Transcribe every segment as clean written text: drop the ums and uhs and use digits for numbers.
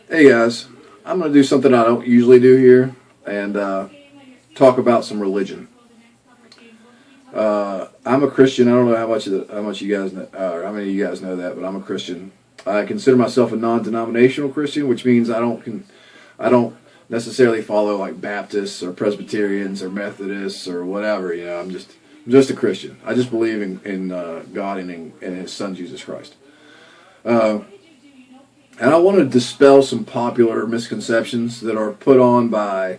Hey guys, I'm going to do something I don't usually do here and talk about some religion. I'm a Christian. I don't know how much you guys know, or how many of you guys know that, but I'm a Christian. I consider myself a non-denominational Christian, which means I don't necessarily follow like Baptists or Presbyterians or Methodists or whatever. I'm just a Christian. I just believe in God and in His Son Jesus Christ. Uh, And I want to dispel some popular misconceptions that are put on by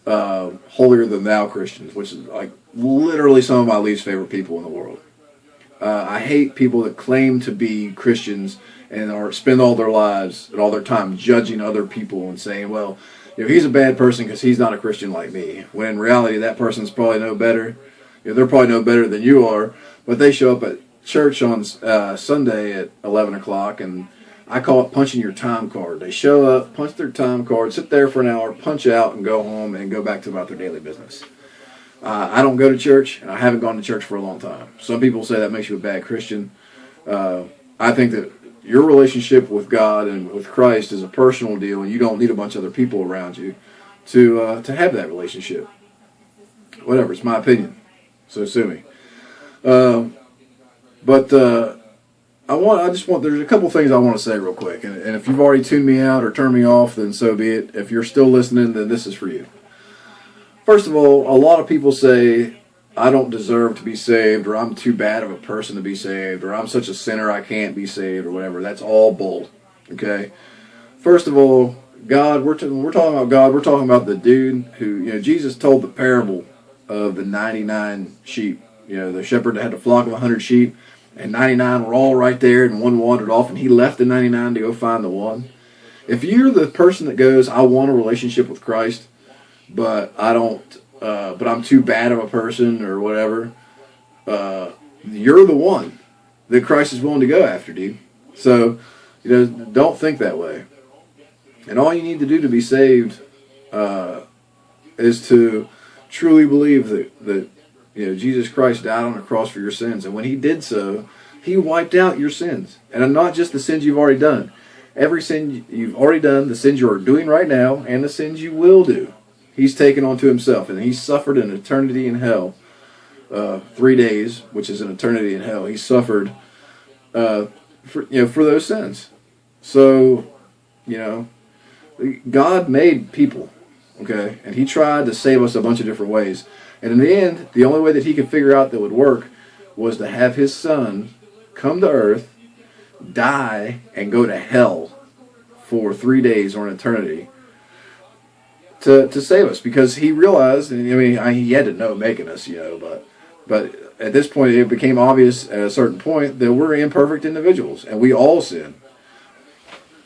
holier than thou Christians, which is like literally some of my least favorite people in the world. I hate people that claim to be Christians and spend all their lives and all their time judging other people and saying, well, he's a bad person because he's not a Christian like me. When in reality, that person's probably no better. They're probably no better than you are, but they show up at church on Sunday at 11 o'clock and I call it punching your time card. They show up, punch their time card, sit there for an hour, punch out, and go home and go back to about their daily business. I don't go to church, and I haven't gone to church for a long time. Some people say that makes you a bad Christian. I think that your relationship with God and with Christ is a personal deal, and you don't need a bunch of other people around you to have that relationship. Whatever, it's my opinion, so sue me. There's a couple things I want to say real quick, and if you've already tuned me out or turned me off, then so be it. If you're still listening, then this is for you. First of all, a lot of people say, I don't deserve to be saved, or I'm too bad of a person to be saved, or I'm such a sinner I can't be saved, or whatever. That's all bull, okay? First of all, God, we're talking about God, we're talking about the dude who, Jesus told the parable of the 99 sheep. The shepherd that had a flock of 100 sheep, and 99 were all right there, and one wandered off, and he left the 99 to go find the one. If you're the person that goes, I want a relationship with Christ, but I don't, but I'm too bad of a person or whatever, you're the one that Christ is willing to go after, dude. So, don't think that way. And all you need to do to be saved is to truly believe that Jesus Christ died on the cross for your sins. And when He did so, He wiped out your sins. And not just the sins you've already done. Every sin you've already done, the sins you are doing right now, and the sins you will do, He's taken onto Himself. And He suffered an eternity in hell. 3 days, which is an eternity in hell. He suffered for those sins. So, God made people, okay? And He tried to save us a bunch of different ways. And in the end, the only way that He could figure out that would work was to have His Son come to earth, die, and go to hell for 3 days or an eternity to save us. Because He realized, and He had to know making us, but at this point it became obvious at a certain point that we're imperfect individuals, and we all sin.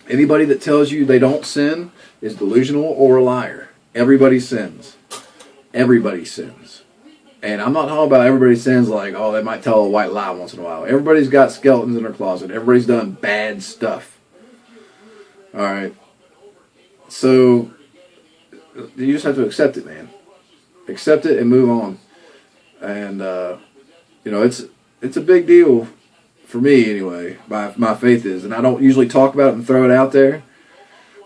Anybody that tells you they don't sin is delusional or a liar. Everybody sins. Everybody sins. And I'm not talking about everybody sins like, oh, they might tell a white lie once in a while. Everybody's got skeletons in their closet. Everybody's done bad stuff. Alright? So, you just have to accept it, man. Accept it and move on. And, it's a big deal for me anyway. My faith is. And I don't usually talk about it and throw it out there.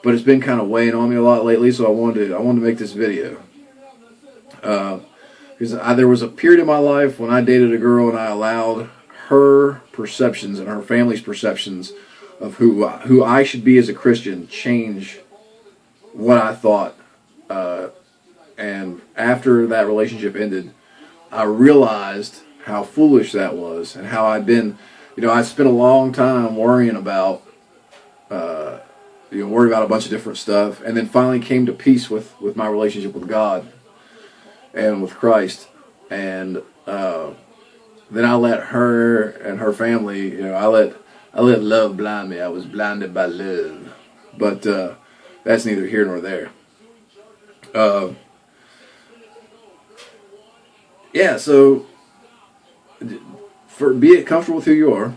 But it's been kind of weighing on me a lot lately, so I wanted to make this video. Because there was a period in my life when I dated a girl and I allowed her perceptions and her family's perceptions of who I should be as a Christian change what I thought. And after that relationship ended, I realized how foolish that was and how I'd been, I spent a long time worrying about a bunch of different stuff, and then finally came to peace with my relationship with God and with Christ. And then I let her and her family, I let love blind me. I was blinded by love. But that's neither here nor there. So be comfortable with who you are,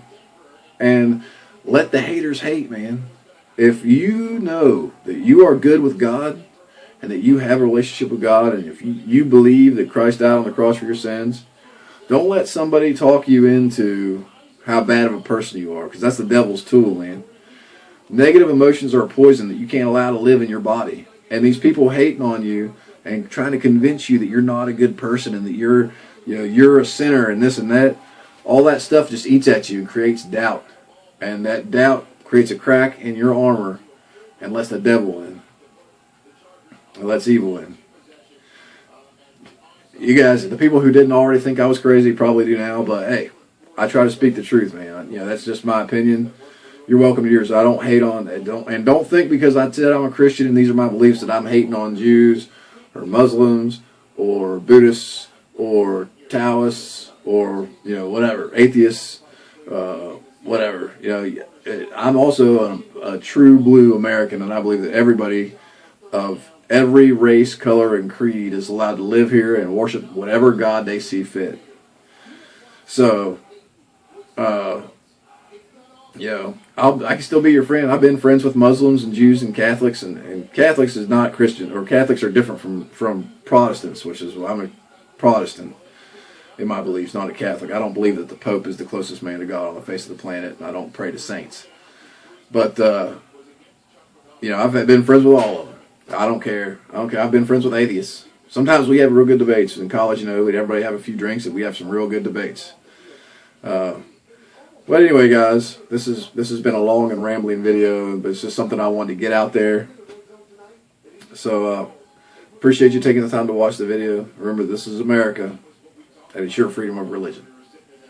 and let the haters hate, man. If you know that you are good with God, and that you have a relationship with God, and if you believe that Christ died on the cross for your sins, don't let somebody talk you into how bad of a person you are, because that's the devil's tool, man. Negative emotions are a poison that you can't allow to live in your body. And these people hating on you and trying to convince you that you're not a good person and that you're a sinner and this and that, all that stuff just eats at you and creates doubt. And that doubt creates a crack in your armor and lets the devil in. Or lets evil in. You guys, the people who didn't already think I was crazy probably do now, but hey, I try to speak the truth, man. That's just my opinion. You're welcome to yours. I don't hate on, don't think because I said I'm a Christian and these are my beliefs that I'm hating on Jews or Muslims or Buddhists or Taoists or whatever, atheists, whatever. I'm also a true blue American, and I believe that everybody of every race, color, and creed is allowed to live here and worship whatever God they see fit. So, I can still be your friend. I've been friends with Muslims and Jews and Catholics, and Catholics is not Christian, or Catholics are different from Protestants, which is why I'm a Protestant in my beliefs, not a Catholic. I don't believe that the Pope is the closest man to God on the face of the planet, and I don't pray to saints. But, I've been friends with all of them. I don't care. I've been friends with atheists. Sometimes we have real good debates. In college, everybody have a few drinks, and we have some real good debates. But anyway, guys, this has been a long and rambling video, but it's just something I wanted to get out there. So, appreciate you taking the time to watch the video. Remember, this is America, and it's your freedom of religion.